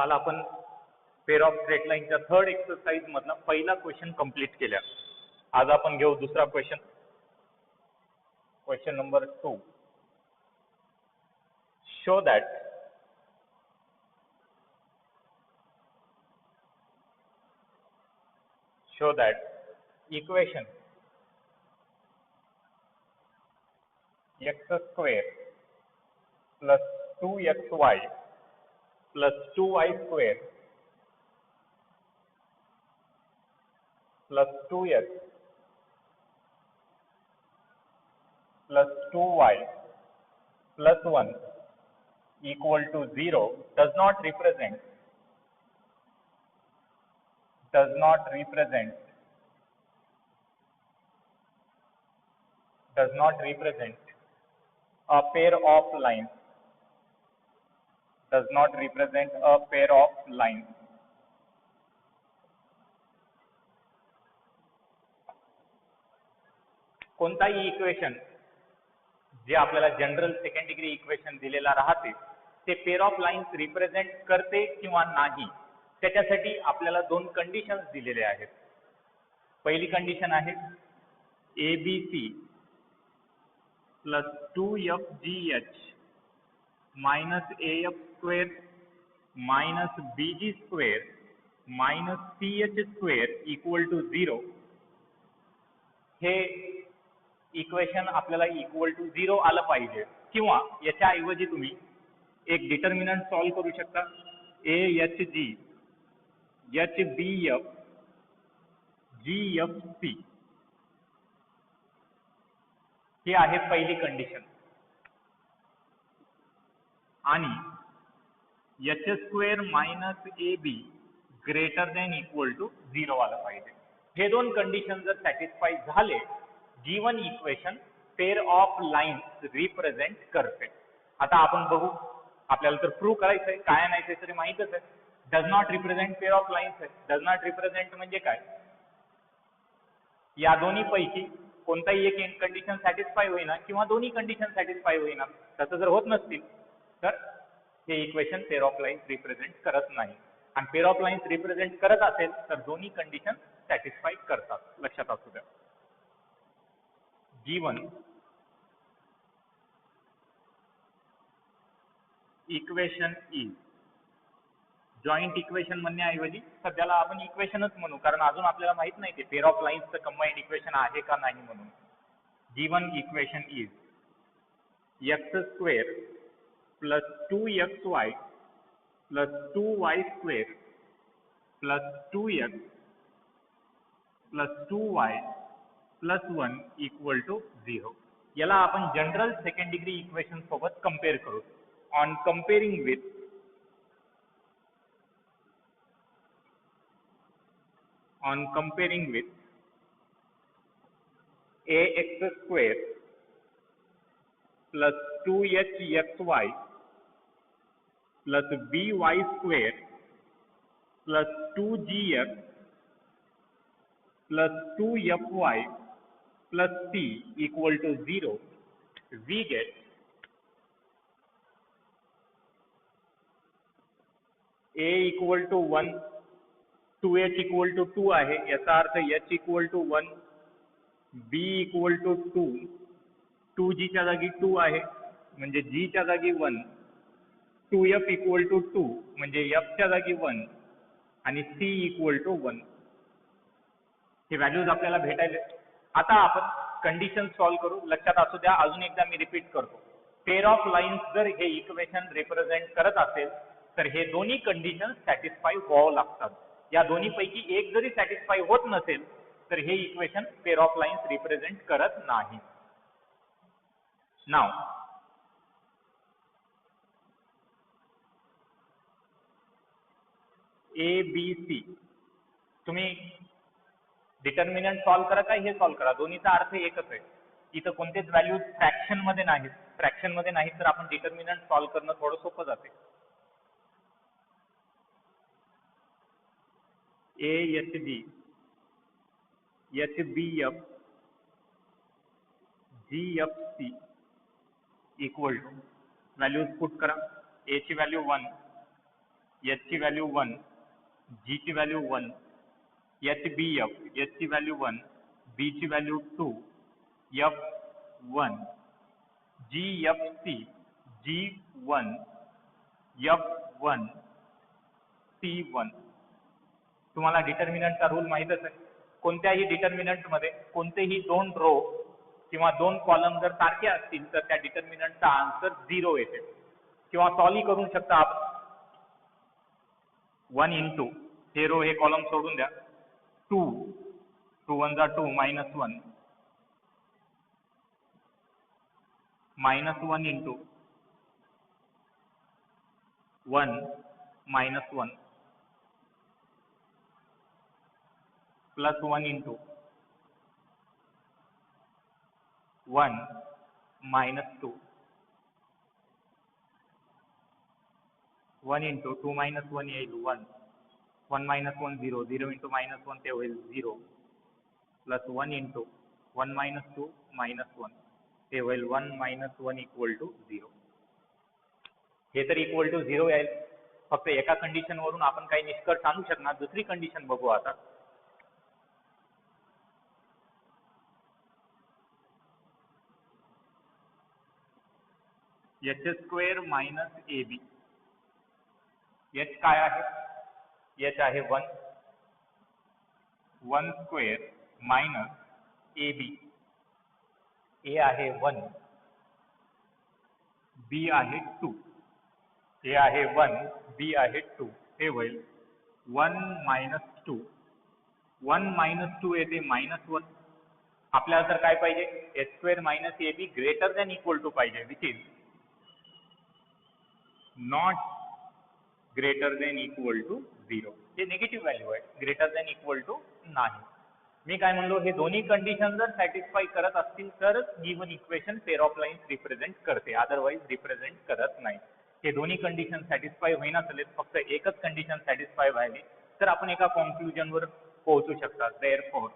काल आपण pair of straight लाईनच्या थर्ड एक्सरसाइज मधला पहिला क्वेश्चन कंप्लीट केला. आज आपण घेऊ दुसरा question, question number 2. Show that equation x square plus 2xy plus 2y square plus 2x plus 2y plus 1 equal to 0 does not represent a pair of lines, कोणताही equation जे आपल्याला जनरल सेकंड डिग्री इक्वेशन दिलेला राहते ते pair of lines represent करते किंवा नाही, त्याच्यासाठी आपल्याला दोन कंडिशन्स दिलेले आहेत. पहिली कंडिशन आहे ABC plus 2FGH minus AF square minus BG square minus CH square equal to 0. हे इक्वेशन आपल्याला इक्वल टू 0 आलं पाहिजे, किंवा याच्या ऐवजी तुम्ही एक डिटर्मिनंट सॉल्व करू शकता. AHG HBF GFC ही आहे पहिली कंडिशन, आणि h square minus AB greater than equal to 0 आलं पाहिजे. हे दोन कंडिशन जर सॅटिस्फाय झाले, given equation pair of lines represent करते. आता आपण बघू, आपल्याला तर प्रूव्ह करायचंय, काय आणायचंय तरी माहितच आहे. Does not represent pair of lines आहे. डज नॉट रिप्रेझेंट म्हणजे काय? या दोन्ही पैकी कोणताही एक कंडिशन सॅटिस्फाय होईना किंवा दोन्ही कंडिशन सॅटिस्फाय होईना. तसं जर होत नसतील तर हे equation pair of lines represent करत नाही. आणि पेअर ऑफ लाईन्स रिप्रेझेंट करत असेल तर दोन्ही कंडिशन सॅटिस्फाय करतात. लक्षात असू द्या. Given equation is, joint equation म्हणण्याऐवजी सध्याला आपण इक्वेशनच म्हणू, कारण अजून आपल्याला माहित नाही ते पेअर ऑफ लाईन्सचं कंबाईंड इक्वेशन आहे का नाही म्हणून. Given equation is x square plus 2xy plus 2y square plus 2x plus 2y plus 1 equal to 0. याला आपण जनरल सेकंड डिग्री इक्वेशन सोबत कंपेअर करू. On comparing with ax square plus 2hxy plus by square plus 2gx plus 2fy plus c equal to 0, we get a equal to 1, 2h equal to 2 आहे, याचा अर्थ h equal to 1, b equal to 2, 2g च्या जागी 2 आहे म्हणजे g च्या जागी 1, 2f equal to 2 म्हणजे f च्या जागी 1, आणि c equal to 1. हे व्हॅल्यूज आपल्याला भेटायले. आता आपण कंडिशन सॉल्व करू. लक्षात असू द्या, अजून एकदा मी रिपीट करतो. पेअर ऑफ लाईन्स जर हे इक्वेशन रिप्रेझेंट करत असेल तर हे दोन्ही कंडिशन सॅटिस्फाय व्हावं लागतात. या दोन्ही पैकी एक जरी सॅटिस्फाय होत नसेल तर हे equation pair of lines represent करत नाही. नाव ABC, तुम्ही डिटर्मिनंट सॉल्व करा काय हे सॉल्व करा, दोन्हीचा अर्थ एकच आहे. इथं कोणतेच व्हॅल्यूज फ्रॅक्शन मध्ये नाहीत, तर आपण डिटर्मिनंट सॉल्व करणं थोडं सोपं जाते. AHG HBF GFC equal to, values put करा. A ची व्हॅल्यू 1, एच ची व्हॅल्यू 1, जी ची value 1, H B F, H ची व्हॅल्यू 1, बी ची value 2, F 1, G F C, G 1, F 1, C 1. तुम्हाला डिटर्मिनंटचा रूल माहीतच आहे. कोणत्याही डिटर्मिनंटमध्ये कोणतेही दोन रो किंवा दोन कॉलम जर सारखे असतील तर त्या डिटर्मिनंटचा आन्सर 0 येते. किंवा सॉल्व्ह करू शकता आपण 1 इंटू हे रो हे कॉलम सोडून द्या 2, 2 1 जा 2 minus 1, minus 1 into 1 minus 1 plus 1 into 1 minus 2, 1 into 2 minus 1 येईल 1, 1 मायनस 1 0, 0 इंटू मायनस 1 ते होईल 0, प्लस 1 इंटू 1 मायनस 2 मायनस 1 ते होईल 1 मायनस 1 इक्वल टू 0. हे तर इक्वल टू 0 येईल. फक्त एका कंडिशनवरून आपण काही निष्कर्ष आणू शकणार. दुसरी कंडिशन बघू आता. H square minus A B. H काय आहे? एच आहे 1, 1 स्क्वेअर मायनस ए बी. ए आहे 1, बी आहे 2. ए आहे 1, बी आहे 2. हे होईल 1 मायनस 2. 1 मायनस 2 येते मायनस 1. आपल्याला तर काय पाहिजे? H square minus A B greater than equal to पाहिजे, which is not greater than equal to 0. हे निगेटिव्ह व्हॅल्यू आहे. ग्रेटर दॅन इक्वल टू नाही. मी काय म्हणलो, हे दोन्ही कंडिशन जर सॅटिस्फाय करत असतील तरच given equation pair of lines represent करते, अदरवाईज रिप्रेझेंट करत नाही. हे दोन्ही कंडिशन सॅटिस्फाय होईना झालेत, फक्त एकच कंडिशन सॅटिस्फाय व्हायली तर आपण एका कॉन्क्लुजनवर पोहोचू शकता. Therefore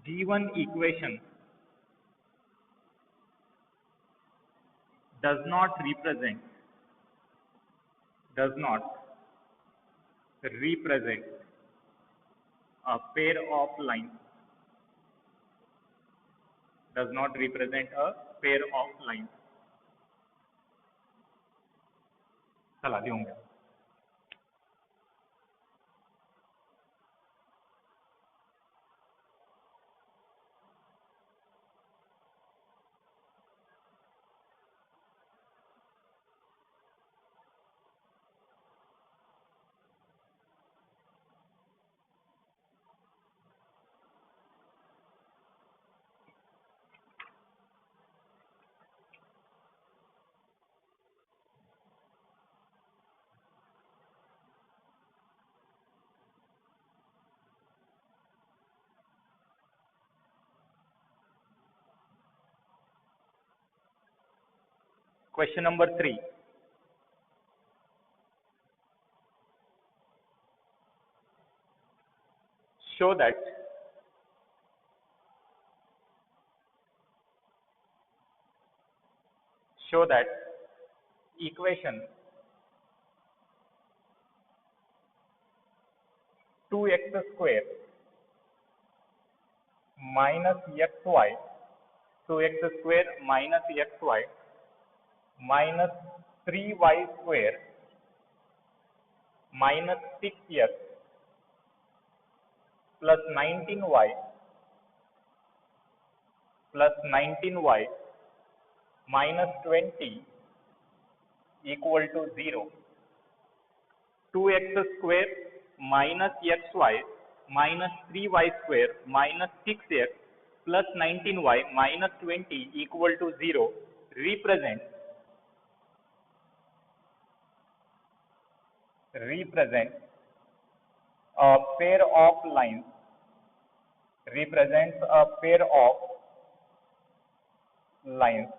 given equation does not represent a pair of lines, does not represent a pair of lines. चला देऊन घ्या. Question number 3. Show that equation 2x square minus xy, 2x square minus xy minus 3y square minus 6x plus 19y minus 20 equal to 0. 2x square minus xy minus 3y square minus 6x plus 19y minus 20 equal to 0 represents a pair of lines, represents a pair of lines.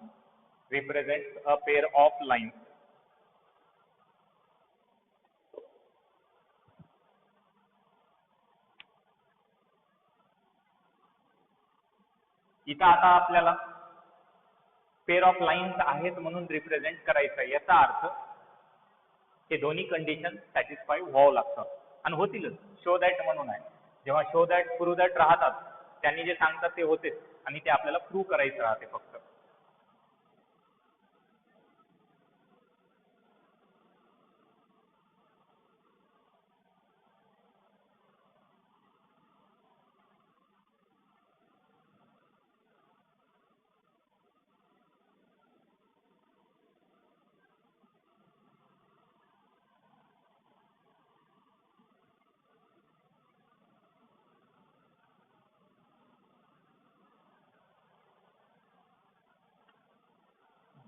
इथं आता आपल्याला pair of lines आहेत म्हणून represent करायचं. याचा अर्थ हे दोन्ही कंडिशन सॅटिस्फाय व्हावं लागतं आणि होतीलच. शो दॅट म्हणून आहे. जेव्हा शो दॅट प्रूव्ह दॅट राहतात त्यांनी जे सांगतात ते होतेच आणि ते आपल्याला प्रूव्ह करायचं राहते फक्त.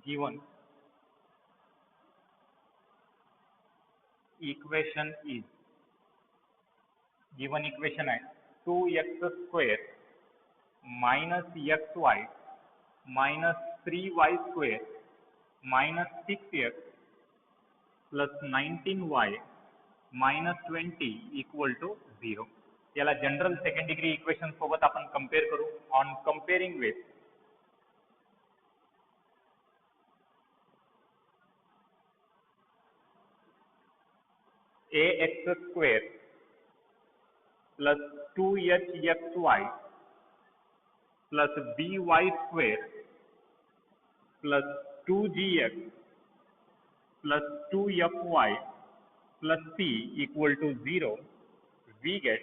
given equation is, given equation आहे 2x square minus xy minus 3y square minus 6x plus 19y minus 20 equal to 0. याला जनरल सेकंड डिग्री इक्वेशन सोबत आपण कंपेअर करू. On comparing with ax square plus 2hxy plus by square plus 2gx plus 2fy plus c equal to 0, we get